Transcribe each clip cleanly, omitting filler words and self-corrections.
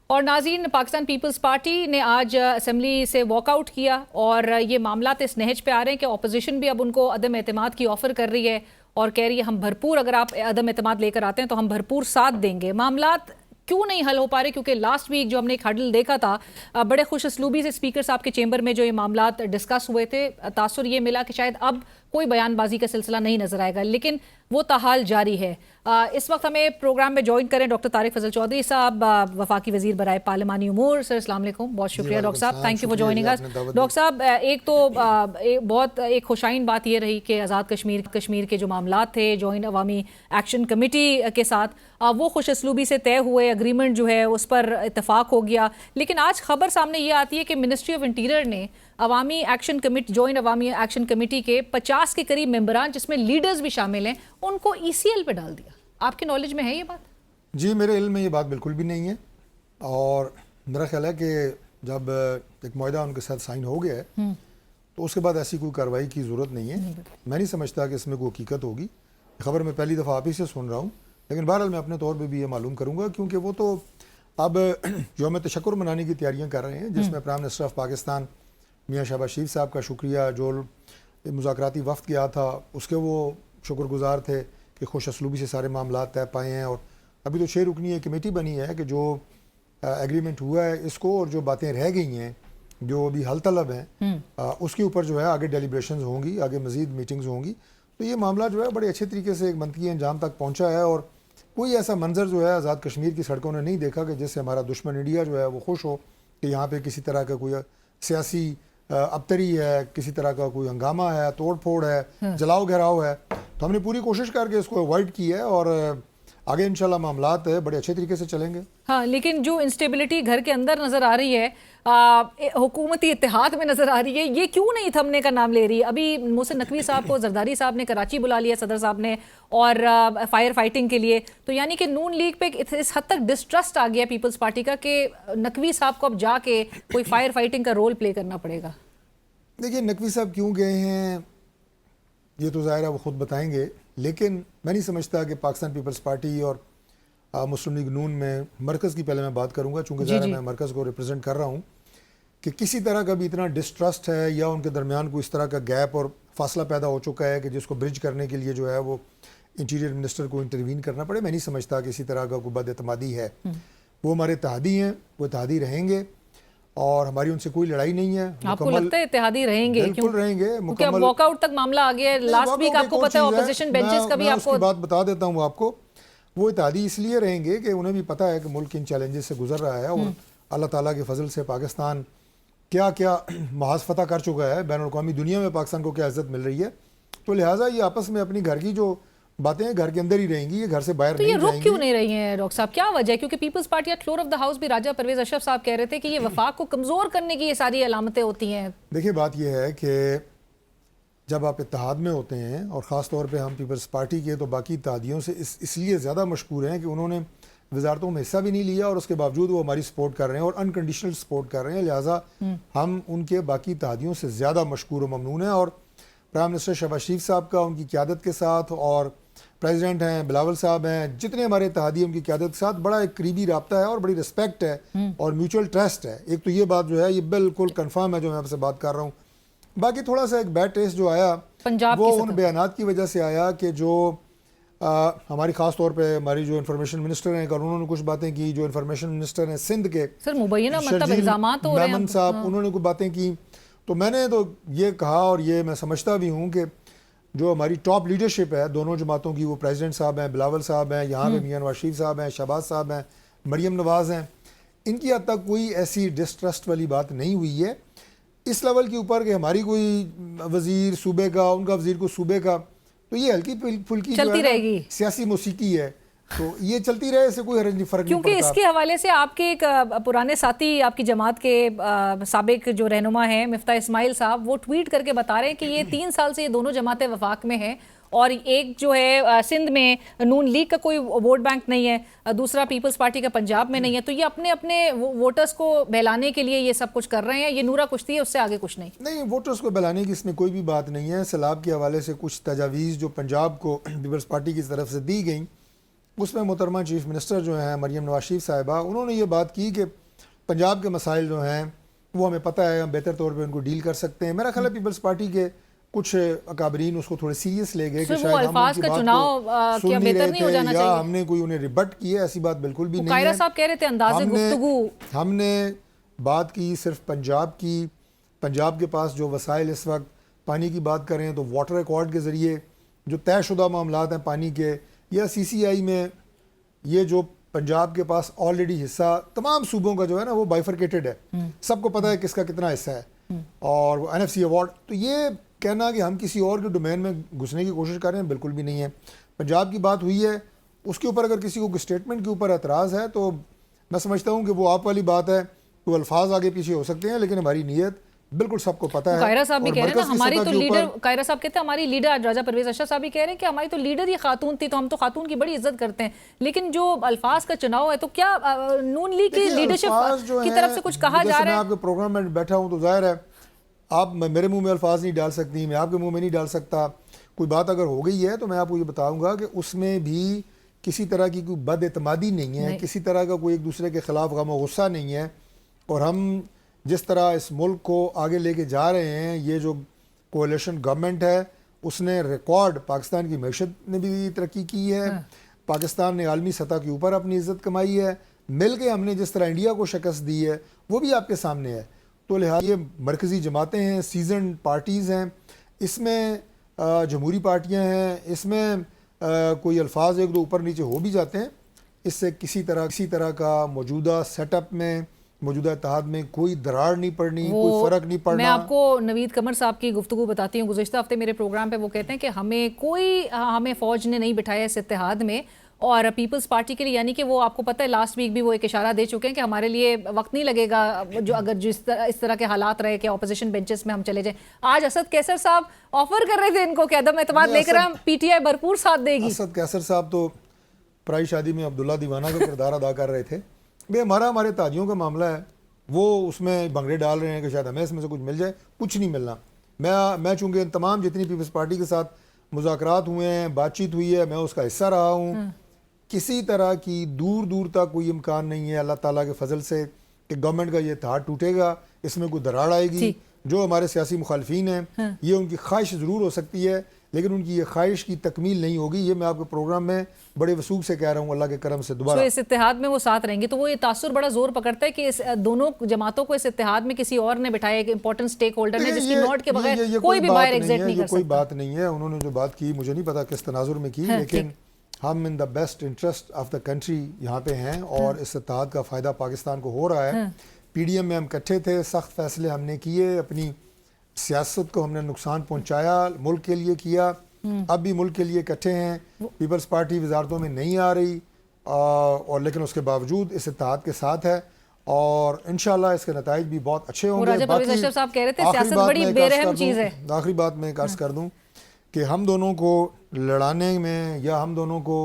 और नाज़रीन, Pakistan peoples party ने आज असेंबली से वॉकआउट किया और ये मामला इस नहज पे आ रहे हैं कि अपोजिशन भी अब उनको अदम एतमाद की ऑफ़र कर रही है और कह रही है हम भरपूर, अगर आप अदम एतमाद लेकर आते हैं तो हम भरपूर साथ देंगे। मामलात क्यों नहीं हल हो पा रहे? क्योंकि लास्ट वीक जो हमने एक हडल देखा था, बड़े खुश असलूबी से स्पीकर साहब के चेंबर में जो ये मामलात डिस्कस हुए थे, तासुर ये मिला कि शायद अब कोई बयानबाजी का सिलसिला नहीं नजर आएगा, लेकिन वो ताहाल जारी है। इस वक्त हमें प्रोग्राम में ज्वाइन करें डॉक्टर तारिक फजल चौधरी साहब, वफाकी वजीर बराए पार्लिमानी उमूर। सर अस्सलाम वालेकुम, बहुत शुक्रिया डॉक्टर साहब, thank you for joining us. Doctor साहब, एक तो बहुत एक खुशाइन बात ये रही कि आज़ाद कश्मीर के जो मामलात थे जॉइंट अवामी एक्शन कमेटी के साथ, वो खुश असलूबी से तय हुए, एग्रीमेंट जो है उस पर इतफाक हो गया। लेकिन आज खबर सामने ये आती है कि मिनिस्ट्री ऑफ इंटीरियर ने अवामी एक्शन कमेटी, जॉइंट अवामी एक्शन कमेटी के 50 के करीब मेंबरान, जिसमें लीडर्स भी शामिल हैं, उनको ECL पे डाल दिया। आपके नॉलेज में है ये बात? जी, मेरे इल्म में ये बात बिल्कुल भी नहीं है और मेरा ख्याल है कि जब एक मुआहदा उनके साथ साइन हो गया है तो उसके बाद ऐसी कोई कार्रवाई की ज़रूरत नहीं है। मैं नहीं समझता कि इसमें कोई हकीकत होगी। खबर मैं पहली दफ़ा आप ही से सुन रहा हूँ, लेकिन बहरहाल मैं अपने तौर पर भी ये मालूम करूँगा, क्योंकि वो तो अब यौम तशक्कुर मनाने की तैयारियाँ कर रहे हैं, जिसमें प्राइम मिनिस्टर ऑफ पाकिस्तान मियाँ शहबाज शरीफ साहब का शुक्रिया, जो मुज़ाकराती वफ़द गया था उसके वो शुक्रगुजार थे कि खुश असलूबी से सारे मामला तय पाए हैं। और अभी तो 6 रुकनी एक कमेटी बनी है कि जो एग्रीमेंट हुआ है इसको और जो बातें रह गई हैं जो अभी हल तलब हैं उसके ऊपर जो है आगे डेलिब्रेशंस होंगी, आगे मज़ीद मीटिंग्स होंगी। तो ये मामला जो है बड़े अच्छे तरीके से एक मंतकी अंजाम तक पहुँचा है और कोई ऐसा मंजर जो है आज़ाद कश्मीर की सड़कों ने नहीं देखा कि जिससे हमारा दुश्मन इंडिया जो है वो खुश हो कि यहाँ पर किसी तरह का कोई सियासी अबतरी है, किसी तरह का कोई हंगामा है, तोड़ फोड़ है, जलाओ घेराव है। तो हमने पूरी कोशिश करके इसको अवॉइड की है और आगे इंशाल्लाह मामलात है बड़े अच्छे तरीके से चलेंगे। हाँ, लेकिन जो इंस्टेबिलिटी घर के अंदर नजर आ रही है, हुकूमती इत्तेहाद में नजर आ रही है, ये क्यों नहीं थमने का नाम ले रही है? अभी मोहसिन नकवी साहब को जरदारी साहब ने कराची बुला लिया, सदर साहब ने, और फायर फाइटिंग के लिए। तो यानी कि नून लीग पे इस हद तक डिस्ट्रस्ट आ गया पीपल्स पार्टी का कि नकवी साहब को अब जाके कोई फायर फाइटिंग का रोल प्ले करना पड़ेगा। देखिए, नकवी साहब क्यों गए हैं ये तो ज़ाहिर है वो ख़ुद बताएंगे, लेकिन मैं नहीं समझता कि पाकिस्तान पीपल्स पार्टी और मुस्लिम लीग नून में मरकज़ की पहले मैं बात करूँगा, चूँकि ज़ाहिर मैं मरकज़ को रिप्रेजेंट कर रहा हूँ, कि किसी तरह का भी इतना डिस्ट्रस्ट है या उनके दरमियान कोई इस तरह का गैप और फासला पैदा हो चुका है कि जिसको ब्रिज करने के लिए जो है वो इंटीरियर मिनिस्टर को इंटरवीन करना पड़े। मैं नहीं समझता कि इसी तरह का कोई बदएतमादी है। वो हमारे इत्तेहादी हैं, वो इत्तेहादी रहेंगे और हमारी उनसे कोई लड़ाई नहीं है। आपको लगता है इत्तेहादी रहेंगे? बिल्कुल रहेंगे। क्योंकि अब वॉकआउट तक मामला आ गया है। लास्ट वीक आपको पता है ऑपोजिशन बेंचेस का भी आपको बात बता देता हूँ आपको। वो इत्तेहादी इसलिए रहेंगे कि उन्हें भी पता है कि मुल्क इन चैलेंजेस से गुजर रहा है और अल्लाह ताला के फजल से पाकिस्तान क्या क्या महाज फतह कर चुका है, बैनुल अक़वामी दुनिया में पाकिस्तान को क्या इज्जत मिल रही है। तो लिहाजा ये आपस में अपनी घर की जो बातें घर के अंदर ही रहेंगी, ये घर से बाहर नहीं जाएंगी। तो ये रुक क्यों नहीं रही हैं डॉक्टर साहब? क्या वजह है? क्योंकि peoples party floor of the house भी राजा परवेज अशरफ साहब कह रहे थे कि ये वफाक को कमजोर करने की ये सारी अलामतें होती हैं। देखिए, बात ये है कि जब आप इत्तेहाद में होते हैं और ख़ास तौर पे हम पीपल्स पार्टी के तो बाकी इत्तेहादियों से इसलिए ज़्यादा मशहूर हैं कि उन्होंने वजारतों में हिस्सा भी नहीं लिया और उसके बावजूद वो हमारी सपोर्ट कर रहे हैं और अनकंडीशनल सपोर्ट कर रहे हैं। लिहाजा हम उनके बाकी इत्तेहादियों से ज़्यादा मशकूर और ममनून हैं। और प्राइम मिनिस्टर शहबाज शरीफ साहब का उनकी क़यादत के साथ और प्रेसिडेंट हैं बिलावल साहब हैं, जितने हमारे इत्तेहादी उनकी क़यादत के साथ बड़ा एक करीबी रब्ता है और बड़ी रिस्पेक्ट है और म्यूचुअल ट्रस्ट है। एक तो ये बात जो है ये बिल्कुल कन्फर्म है जो मैं आपसे बात कर रहा हूँ। बाकी थोड़ा सा एक बैड टेस्ट जो आया पंजाब वो उन बयानात की वजह से आया कि जो हमारी खास तौर पे हमारी जो इन्फॉर्मेशन मिनिस्टर हैं उन्होंने कुछ बातें की, जो इन्फॉर्मेशन मिनिस्टर हैं सिंध के सर मुबैना मतलब इल्जामात हो रहे हैं साहब, उन्होंने कुछ बातें की। तो मैंने तो ये कहा और ये मैं समझता भी हूँ कि जो हमारी टॉप लीडरशिप है दोनों जमातों की, वो प्रेसिडेंट साहब हैं, बिलावल साहब हैं, यहाँ पे मियां नवाज शरीफ साहब हैं, शहबाज साहब हैं, मरियम नवाज़ हैं, इनकी हद तक कोई ऐसी डिस्ट्रस्ट वाली बात नहीं हुई है इस लेवल के ऊपर कि हमारी कोई वजीर सूबे का, उनका वजीर को सूबे का। तो ये हल्की फुल्की चलती रहेगी सियासी मौसीकी है, तो ये चलती रहे, इससे कोई फर्क नहीं पड़ता। क्योंकि इसके हवाले से आपके एक पुराने साथी, आपकी जमात के साबिक जो रहनुमा हैं मिफ्ता इस्माइल साहब, वो ट्वीट करके बता रहे हैं कि ये 3 साल से ये दोनों जमातें वफाक में हैं और एक जो है सिंध में नून लीग का कोई वोट बैंक नहीं है, दूसरा पीपल्स पार्टी का पंजाब में नहीं है। तो ये अपने अपने वोटर्स को बहलाने के लिए ये सब कुछ कर रहे हैं। ये नूरा कुश्ती है, उससे आगे कुछ नहीं। वोटर्स को बहलाने की इसमें कोई भी बात नहीं है। सैलाब के हवाले से कुछ तजावीज़ जो पंजाब को पीपल्स पार्टी की तरफ से दी गई उसमें मोहतरमा चीफ मिनिस्टर जो हैं मरियम नवाज शरीफ साहिबा, उन्होंने ये बात की कि पंजाब के मसाइल जो हैं वो हमें पता है, हम बेहतर तौर पे उनको डील कर सकते हैं। मेरा ख्याल है पीपल्स पार्टी के कुछ अकाबरीन उसको थोड़े सीरियस ले गए कि शायद हम उनकी बात को सुन नहीं रहे थे या हमने कोई उन्हें रिबट किया। ऐसी बात बिल्कुल भी नहीं है। साहब कह रहे थे अंदाज़े गुफ्तगू, हमने बात की सिर्फ पंजाब की। पंजाब के पास जो वसाइल इस वक्त, पानी की बात करें तो वाटर रिकॉर्ड के ज़रिए जो तयशुदा मामलात हैं पानी के, या CCI में ये जो पंजाब के पास ऑलरेडी हिस्सा तमाम सूबों का जो है ना वो बाइफरकेटेड है, सबको पता है किसका कितना हिस्सा है, और NFC अवार्ड। तो ये कहना कि हम किसी और के डोमेन में घुसने की कोशिश कर रहे हैं, बिल्कुल भी नहीं है। पंजाब की बात हुई है, उसके ऊपर अगर किसी को स्टेटमेंट के ऊपर एतराज़ है तो मैं समझता हूँ कि वो आप वाली बात है, तो अल्फाज आगे पीछे हो सकते हैं, लेकिन हमारी नीयत बिल्कुल सबको पता है। कायरा साहब भी कह रहे हैं ना हमारी तो लीडर, कायरा साहब कहते हैं हमारी लीडर, आज राजा परवेज अशरफ साहब भी कह रहे हैं कि हमारी तो लीडर ही खातून थी, तो हम तो खातून की बड़ी इज्जत करते हैं। लेकिन जो अल्फाज का चुनाव है, तो क्या नून लीग की लीडरशिप की तरफ से कुछ कहा जा रहा है? मैं आपके प्रोग्राम में बैठा हूँ तो जाहिर है आप मेरे मुंह में अल्फाज नहीं डाल सकती, मैं आपके मुंह में नहीं डाल सकता। कोई बात अगर हो गई है तो मैं आपको ये बताऊंगा कि उसमें भी किसी तरह की कोई बदएतमादी नहीं है, किसी तरह का कोई एक दूसरे के खिलाफ गम और गुस्सा नहीं है। और हम जिस तरह इस मुल्क को आगे लेके जा रहे हैं, ये जो कोalition गवर्नमेंट है उसने रिकॉर्ड, पाकिस्तान की मैशत ने भी तरक्की की है, पाकिस्तान ने आलमी सतह के ऊपर अपनी इज्जत कमाई है, मिल के हमने जिस तरह इंडिया को शिकस्त दी है वो भी आपके सामने है। तो लिहाजा ये मरकज़ी जमातें हैं, सीजन पार्टीज़ हैं, इसमें जमहूरी पार्टियां हैं, इसमें कोई अल्फाज एक दो ऊपर नीचे हो भी जाते हैं। इससे किसी तरह का मौजूदा सेटअप में, मौजूदा इत्तेहाद में कोई दरार नहीं पड़नी, कोई फ़र्क नहीं पड़ना। मैं आपको नवीद कमर साहब की गुफ्तगू बताती हूँ। गुज़िश्ता हफ्ते मेरे प्रोग्राम पे वो कहते हैं कि हमें फ़ौज ने नहीं बिठाया इस इत्तेहाद में, और पीपल्स पार्टी के लिए, यानी कि वो आपको पता है लास्ट वीक भी वो एक इशारा दे चुके हैं कि हमारे लिए वक्त नहीं लगेगा जो अगर इस तरह के हालात रहे कि ऑपोजिशन बेंचेस में हम चले जाएं। आज असद कैसर साहब ऑफर कर रहे थे इनको कि अदम एतमाद लेकर हम PTI भरपूर साथ देगी। असद कैसर साहब तो पराई शादी में अब्दुल्ला दीवाना का किरदार अदा कर रहे थे। भाई हमारे ताजियों का मामला है, वो उसमें भंगड़े डाल रहे हैं कि शायद हमें इसमें से कुछ मिल जाए। कुछ नहीं मिलना। मैं चूँकि तमाम जितनी पीपल्स पार्टी के साथ मुज़ाकरात हुए हैं, बातचीत हुई है, मैं उसका हिस्सा रहा हूँ। किसी तरह की दूर तक कोई इम्कान नहीं है अल्लाह ताला के फजल से कि गवर्नमेंट का ये इत्तेहाद टूटेगा, इसमें कोई दरार आएगी। जो हमारे सियासी मुखालफीन हैं, ये उनकी ख्वाहिश ज़रूर हो सकती है, लेकिन उनकी ये ख्वाहिश की तकमील नहीं होगी। ये मैं आपके प्रोग्राम में बड़े वसूख से कह रहा हूँ, अल्लाह के करम से दोबारा इस इत्तेहाद में वो साथ रहेंगे। तो वो ये तासुर बड़ा जोर पकड़ता है कि इस दोनों जमातों को इस इत्तेहाद में किसी और ने बिठाया, एक इंपॉर्टेंट स्टेक होल्डर ने, जिसकी नोट के बगैर कोई भी बाहर एग्जिट नहीं कर सकता। कोई बात नहीं है। उन्होंने जो बात की मुझे नहीं पता किस तनाजुर में की, लेकिन हम in the best interest of the country यहाँ पे हैं, और इस इत्तेहाद का फ़ायदा पाकिस्तान को हो रहा है। PDM में हम इकट्ठे थे, सख्त फैसले हमने किए, अपनी सियासत को हमने नुकसान पहुँचाया, मुल्क के लिए किया, अब भी मुल्क के लिए इकट्ठे हैं। पीपल्स पार्टी वजारतों में नहीं आ रही, और लेकिन उसके बावजूद इस इत्तेहाद के साथ है, और इंशाल्लाह इसके नताइज भी बहुत अच्छे होंगे। आखिरी बात मैं अर्ज कर दूँ कि हम दोनों को लड़ाने में, या हम दोनों को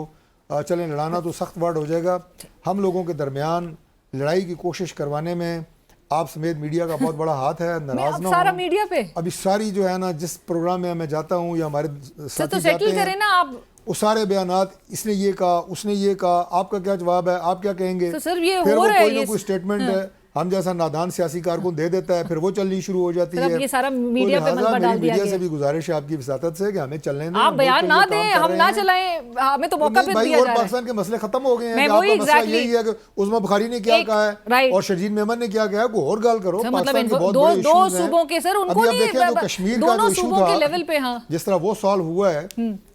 चलें लड़ाना तो सख्त वर्ड हो जाएगा, हम लोगों के दरमियान लड़ाई की कोशिश करवाने में आप समेत मीडिया का बहुत बड़ा हाथ है। नाराज ना सारा मीडिया पे अभी सारी जो है ना, जिस प्रोग्राम में मैं जाता हूँ या हमारे साथी तो जाते हैं ना आप, वो सारे बयानात, इसने ये कहा, उसने ये कहा, आपका क्या जवाब है, आप क्या कहेंगे। तो सर ये फिर हो वो रहा है, कोई ना कोई स्टेटमेंट है हम जैसा नादान सियासी कारकुन दे देता है, फिर वो चलनी शुरू हो जाती है। ये सारा मीडिया पे मलबा डाल दिया मीडिया से भी गुजारिश है आपकी विसातत से कि हमें चलने दें, आप बयान ना दें, हम ना चलाएं, हमें तो मौका फिर दिया जा रहा है। पाकिस्तान के मसले खत्म हो गए हैं। आपका मसला यही है कि उस्मा बुखारी ने क्या कहा है और शरजील मेमन ने क्या कहा है, कोई और गाल करो। मतलब दो सूबों के सर उनको नहीं, कश्मीर का दोनों सूबों के लेवल पे, हाँ जिस तरह वो सॉल्व हुआ है,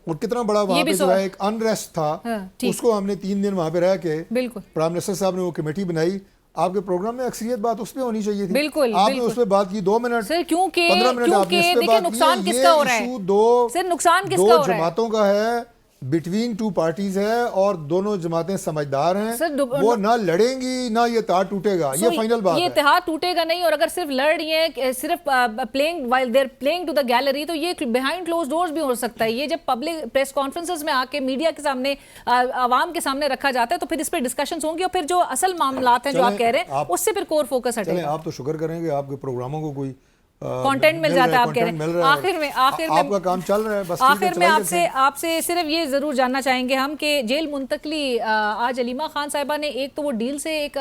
और कितना बड़ा वहाँ पे जो है एक अनरेस्ट था, उसको हमने 3 दिन वहाँ पे रह के, प्राइम मिनिस्टर साहब ने वो कमेटी बनाई। आपके प्रोग्राम में अक्सरियत बात उस पे होनी चाहिए थी। बिल्कुल, आपने उस पे बात की 2 मिनट, सर क्योंकि 15 मिनट आपने उस पे बात की। नुकसान किसका हो रहा है? दो जमातों का है, बिटवीन 2 पार्टीज है, और दोनों जमातें समझदार हैं, वो ना लड़ेंगी ना ये तार टूटेगा। ये फाइनल बात है, ये इत्तेहाद टूटेगा नहीं। और अगर सिर्फ लड़ रही है, सिर्फ playing while they are playing to the gallery, तो ये बिहाइंड क्लोज डोर्स भी हो सकता है। ये जब पब्लिक प्रेस कॉन्फ्रेंसेस में आके मीडिया के सामने, आवाम के सामने रखा जाता है, तो फिर इस पर डिस्कशंस होंगी, और फिर जो असल मामलात हैं जो आप कह रहे हैं उससे फिर कोर फोकस हटेगा। आप तो शुक्र करेंगे आपके प्रोग्रामों को कोई कंटेंट मिल जाता है, आप कह रहे हैं। आखिर में आपका काम चल रहा है, बस आखिर में आपसे सिर्फ ये जरूर जानना चाहेंगे हम कि जेल मुंतकली, आज अलीमा खान साहिबा ने एक तो वो डील से एक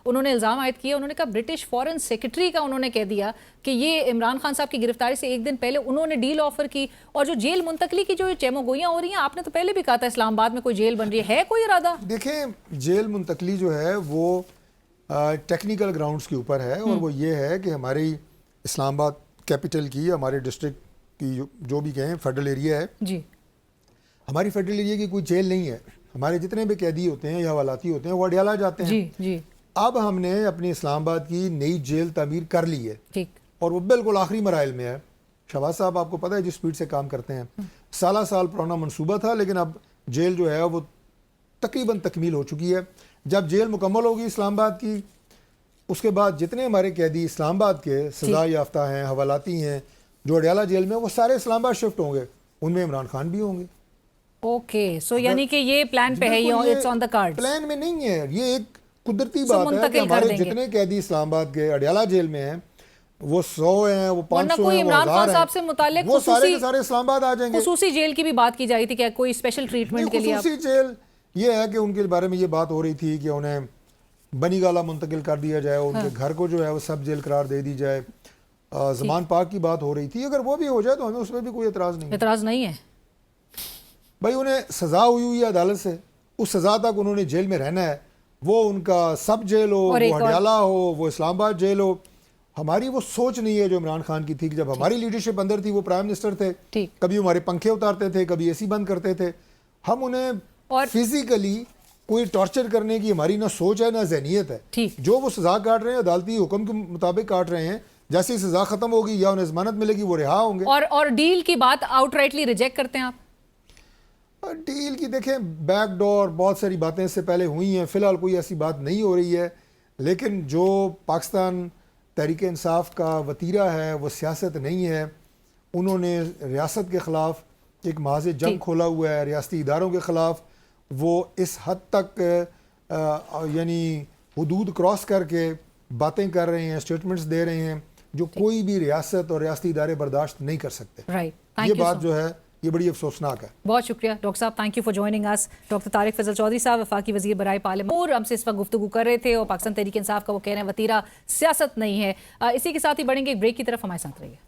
उन्होंने इल्ज़ाम आयद किया, उन्होंने कहा ब्रिटिश फॉरेन सेक्रेटरी का उन्होंने कह दिया कि ये इमरान खान साहब की गिरफ्तारी से एक दिन पहले उन्होंने डील ऑफर की। और जो जेल मुंतकली की जो चेमोगोइयाँ हो रही हैं, आपने तो पहले भी कहा था इस्लामाबाद में कोई जेल बन रही है कोई इरादा? देखें, जेल मुंतकली जो है वो टेक्निकल ग्राउंड्स के ऊपर है, और वो ये है कि हमारी इस्लामाबाद कैपिटल की, हमारे डिस्ट्रिक्ट की जो भी कहें फेडरल एरिया है जी, हमारी फेडरल एरिया की कोई जेल नहीं है। हमारे जितने भी कैदी होते हैं या हवालाती होते हैं वो अडयाला जाते हैं। जी जी। अब हमने अपनी इस्लामाबाद की नई जेल तामीर कर ली है, ठीक, और वो बिल्कुल आखिरी मराइल में है। शहबाज साहब आपको पता है जिस स्पीड से काम करते हैं, साल पुराना मंसूबा था, लेकिन अब जेल जो है वो तकरीबन तकमील हो चुकी है। जब जेल मुकम्मल होगी इस्लामाबाद की, उसके बाद जितने हमारे कैदी इस्लामाबाद के सजा याफ्ता हैं, हवालाती हैं, जो अडयाला जेल में, वो सारे इस्लामाबाद शिफ्ट होंगे, उनमें इमरान खान भी होंगे। ओके, सो यानी कि ये प्लान पे है, ये it's on the cards. Plan में नहीं है, ये एक कुदरती बात है कि हमारे जितने कैदी इस्लामाबाद के अडयाला जेल में हैं, वो 100 हैं, वो 500 हैं, इमरान खान साहब से मुताल्लिक वो सारे के सारे इस्लामाबाद आ जाएंगे। खुसूसी जेल की भी बात की जा रही थी, क्या कोई स्पेशल ट्रीटमेंट के लिए? खुसूसी जेल ये है कि उनके बारे में ये बात हो रही थी कि उन्हें बनी गाला मुंतकिल कर दिया जाए, उनके घर को जो है वो सब जेल करार दे दी जाए। ज़मान पाक की बात हो रही थी, अगर वो भी हो जाए तो हमें उसमें भी कोई एतराज़ नहीं है। भाई उन्हें सजा हुई है अदालत से, उस सजा तक उन्होंने जेल में रहना है, वो उनका सब जेल हो, वो अडयाला हो, वो इस्लामाबाद जेल हो। हमारी वो सोच नहीं है जो इमरान खान की थी कि जब हमारी लीडरशिप अंदर थी, वो प्राइम मिनिस्टर थे, कभी हमारे पंखे उतारते थे, कभी एसी बंद करते थे। हम उन्हें फिजिकली कोई टॉर्चर करने की हमारी ना सोच है ना ज़हनियत है। जो वो सजा काट रहे हैं अदालती हुक्म के मुताबिक काट रहे हैं, जैसे ही सजा खत्म होगी या उन्हें जमानत मिलेगी वो रिहा होंगे। और डील की बात आउटराइटली रिजेक्ट करते हैं आप? डील की देखें, बैकडोर बहुत सारी बातें इससे पहले हुई हैं, फिलहाल कोई ऐसी बात नहीं हो रही है। लेकिन जो पाकिस्तान तहरीक इंसाफ का वतीरा है वो सियासत नहीं है। उन्होंने रियासत के ख़िलाफ़ एक महाज़ जंग खोला हुआ है, रियासती इदारों के ख़िलाफ़। वो इस हद तक यानी हुदूद क्रॉस करके बातें कर रहे हैं, स्टेटमेंट्स दे रहे हैं, जो कोई भी रियासत और रियासती इदारे बर्दाश्त नहीं कर सकते। ये बात जो है ये बड़ी अफसोसनाक है। बहुत शुक्रिया डॉक्टर साहब, thank you for joining us. Doctor Tariq Fazal Chaudhry साहब, वफाकी वजीर बराए पार्लियामेंट, हमसे इस वक्त गुफ्तगू कर रहे थे, और पाकिस्तान तहरीक इंसाफ का वो कह रहे हैं वतीरा सियासत नहीं है। इसी के साथ ही बढ़ेंगे एक ब्रेक की तरफ, हमारे साथ रहिए।